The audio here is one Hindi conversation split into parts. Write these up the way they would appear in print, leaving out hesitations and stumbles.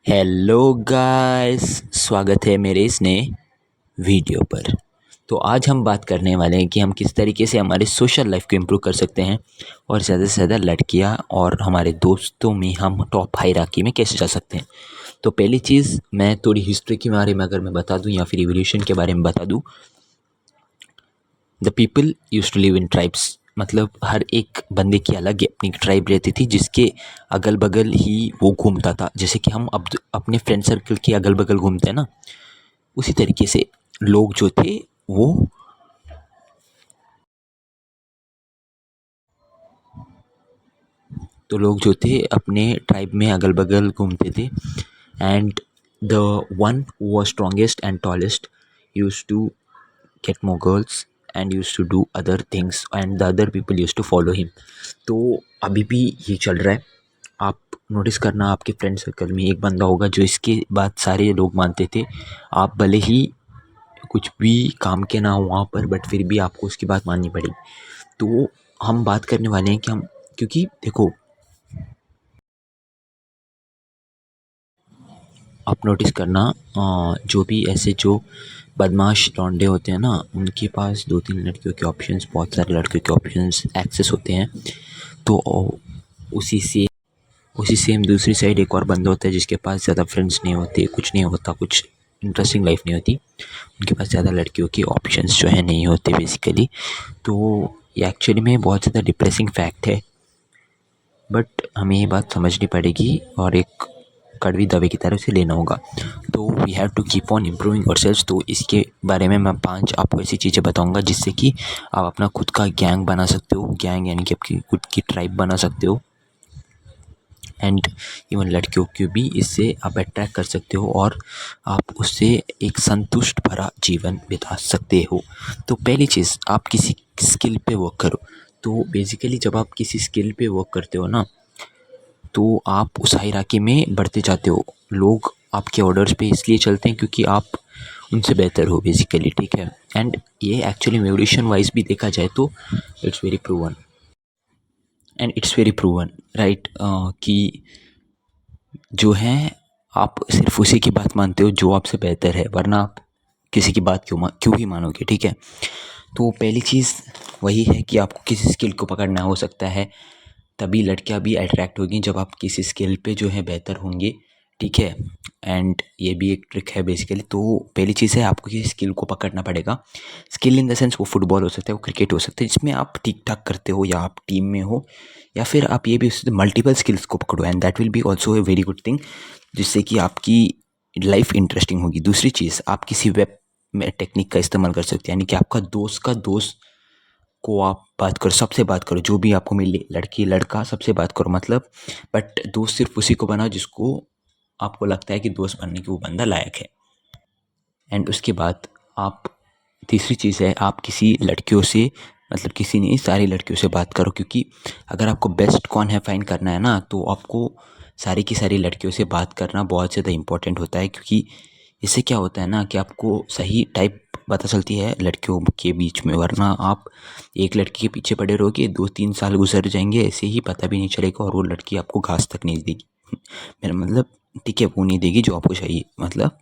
हेलो गाइस, स्वागत है मेरे इस नए वीडियो पर। तो आज हम बात करने वाले हैं कि हम किस तरीके से हमारे सोशल लाइफ को इम्प्रूव कर सकते हैं और ज़्यादा से ज़्यादा लड़कियां और हमारे दोस्तों में हम टॉप हायरार्की में कैसे जा सकते हैं। तो पहली चीज़, मैं थोड़ी हिस्ट्री के बारे में अगर मैं बता दूं या फिर इवोल्यूशन के बारे में बता दूं। The people used to live in tribes, मतलब हर एक बंदे की अलग अपनी ट्राइब रहती थी जिसके अगल बगल ही वो घूमता था। जैसे कि हम अब अपने फ्रेंड सर्कल के अगल बगल घूमते हैं ना, उसी तरीके से लोग जो थे वो लोग जो थे अपने ट्राइब में अगल बगल घूमते थे। And the one who was strongest and tallest used to get more girls and used to do other things and the other people used to follow him। तो अभी भी ये चल रहा है। आप नोटिस करना, आपके फ्रेंड सर्कल में एक बंदा होगा जो इसके बात सारे लोग मानते थे। आप भले ही कुछ भी काम के ना हो वहाँ पर, बट फिर भी आपको उसकी बात माननी पड़ेगी। तो हम बात करने वाले हैं कि हम, क्योंकि देखो, आप नोटिस करना, जो भी ऐसे जो बदमाश लौंडे होते हैं ना, उनके पास 2-3 लड़कियों के ऑप्शंस, बहुत सारे लड़कियों के ऑप्शंस एक्सेस होते हैं। तो उसी से उसी सेम दूसरी साइड एक और बंदा होता है जिसके पास ज़्यादा फ्रेंड्स नहीं होते, कुछ नहीं होता, कुछ इंटरेस्टिंग लाइफ नहीं होती, उनके पास ज़्यादा लड़कियों के ऑप्शंस जो है नहीं होते बेसिकली। तो ये एक्चुअली में बहुत ज़्यादा डिप्रेसिंग फैक्ट है, बट हमें ये बात समझनी पड़ेगी और एक कड़वी दवे की तरह से लेना होगा। तो we have to keep on improving ourselves. तो इसके बारे में मैं 5 आपको ऐसी चीज़ें बताऊंगा जिससे कि आप अपना खुद का गैंग बना सकते हो। गैंग यानी कि आपकी खुद की ट्राइब बना सकते हो। एंड इवन लड़कियों को भी इससे आप अट्रैक्ट कर सकते हो और आप उससे एक संतुष्ट भरा जीवन बिता सकते हो। तो पहली चीज़, आप किसी स्किल पे वर्क करो। तो बेसिकली जब आप किसी स्किल पे वर्क करते हो ना, तो आप उस हायरार्की में बढ़ते जाते हो। लोग आपके ऑर्डर्स पे इसलिए चलते हैं क्योंकि आप उनसे बेहतर हो बेसिकली, ठीक है। एंड ये एक्चुअली एवोल्यूशन वाइज भी देखा जाए तो इट्स वेरी प्रूवन, राइट, कि जो है आप सिर्फ उसी की बात मानते हो जो आपसे बेहतर है, वरना आप किसी की बात क्यों ही मानोगे, ठीक है। तो पहली चीज़ वही है कि आपको किसी स्किल को पकड़ना हो सकता है, तभी लड़कियां भी अट्रैक्ट होगी जब आप किसी स्किल पे जो है बेहतर होंगे, ठीक है। एंड ये भी एक ट्रिक है बेसिकली। तो पहली चीज़ है, आपको किसी स्किल को पकड़ना पड़ेगा। स्किल इन द सेंस वो फुटबॉल हो सकता है, वो क्रिकेट हो सकता है, जिसमें आप ठीक ठाक करते हो या आप टीम में हो, या फिर आप ये भी मल्टीपल स्किल्स को पकड़ो and that will be also a very good thing, जिससे कि आपकी लाइफ इंटरेस्टिंग होगी। दूसरी चीज़, आप किसी वेब में टेक्निक का इस्तेमाल कर सकते हैं, यानी कि आपका दोस्त का दोस्त को आप बात करो, सबसे बात करो, जो भी आपको मिले, लड़की लड़का सबसे बात करो, मतलब, बट दोस्त सिर्फ उसी को बनाओ जिसको आपको लगता है कि दोस्त बनने की वो बंदा लायक है। एंड उसके बाद आप, तीसरी चीज़ है, आप किसी लड़कियों से, मतलब किसी नहीं, सारी लड़कियों से बात करो, क्योंकि अगर आपको बेस्ट कौन है फाइंड करना है ना, तो आपको सारी की सारी लड़कियों से बात करना बहुत ज़्यादा इंपॉर्टेंट होता है। क्योंकि इससे क्या होता है ना कि आपको सही टाइप पता चलती है लड़कियों के बीच में, वरना आप एक लड़की के पीछे पड़े रहोगे, 2-3 साल गुजर जाएंगे ऐसे ही, पता भी नहीं चलेगा, और वो लड़की आपको घास तक नहीं देगी। मेरा मतलब, ठीक है, वो नहीं देगी जो आपको चाहिए, मतलब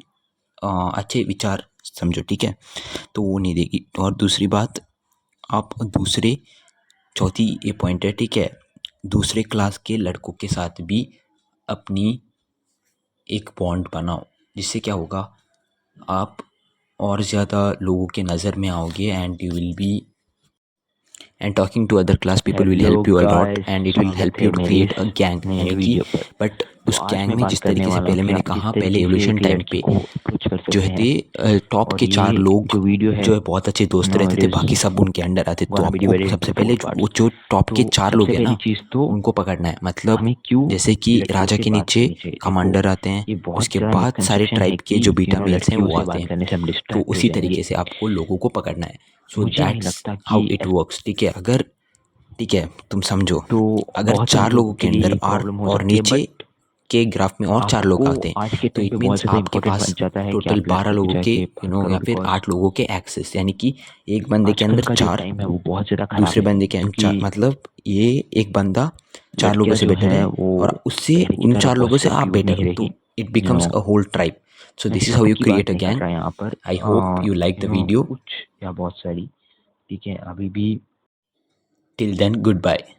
अच्छे विचार समझो, ठीक है, तो वो नहीं देगी। और दूसरी बात, आप चौथी ये पॉइंट है, ठीक है, दूसरे क्लास के लड़कों के साथ भी अपनी एक बॉन्ड बनाओ, जिससे क्या होगा, आप और ज़्यादा लोगों के नज़र में आओगे and you will be, and talking to other class people will hello help you a lot guys, and it will स्वागत हेल्प है यू टू मेरे क्रिएट इस अ गैंग, नए यानी कि, वीडियो पर। बट तो उस आज गैंग मैं में बात जिस करने तरीके से वाला हूँ पहले कि मैंने आप किस कहा, पहले तरीके से एवोल्यूशन एक टाइम लड़की पे को अप्रोच कर जो सकते हैं। थे टॉप और के 4 ये लोग जो वीडियो है जो है बहुत अच्छे दोस्त नो रहते इट थे, इज़ बाकी सब उनके अंडर आते। तो गोना बी आपको डिवाइडेड सबसे इनटू पहले 4 पार्ट्स। वो जो टॉप के तो 4 लोग सबसे हैं पहली ना, चीज़ तो उनको पकड़ना है। मतलब हमें क्यों जैसे कि लड़कियों राजा से के बात नीचे करनी चाहिए। देखो, कमांडर आते हैं, ये बहुत उसके ज़्यादा बाद सारे मिसकंसेप्शन है ट्राइब के कि जो बीटा मेल्स हैं लड़कियों वो से आते बात हैं। करने से हम तो डिस्ट्रैक्ट हो उसी जाएंगे। तरीके से आपको लोगों को पकड़ना है। सो मुझे नहीं दैट्स लगता कि हाउ इट वर्क्स, ठीक है। अगर, ठीक है, तुम समझो, तो अगर बहुत सारे 4 लोगों लोगों के के लिए अंदर ये प्रॉब्लम हो और सकती है, नीचे बट के ग्राफ में और 4 लोग आपको आते हैं, आज के तो टाइम पे इट बहुत मीन्स ज़्यादा आपके इम्पोर्टेंट पास बन जाता है कि टोटल आप 12 लड़कियों की लोगों के, जाके बात करो, या फिर बिकॉज 8 लोगों के एक्सेस, यानी कि एक बंदे के आजकल अंदर का जो 4, टाइम है वो बहुत ज़्यादा ख़राब दूसरे है। बंदे के अंदर क्योंकि 4, मतलब ये एक बंदा 4 लोगों लड़कियां से जो बेटर है है वो और उससे पहले की उन तरह 4 लोगों से आप पॉसिबिलिटी बेटर नहीं हो। तो रही। it becomes a whole tribe. So this is how you create a gang. यहाँ पर I hope you like the video. कुछ या बहुत सारी, ठीक है, अभी भी Till then, goodbye.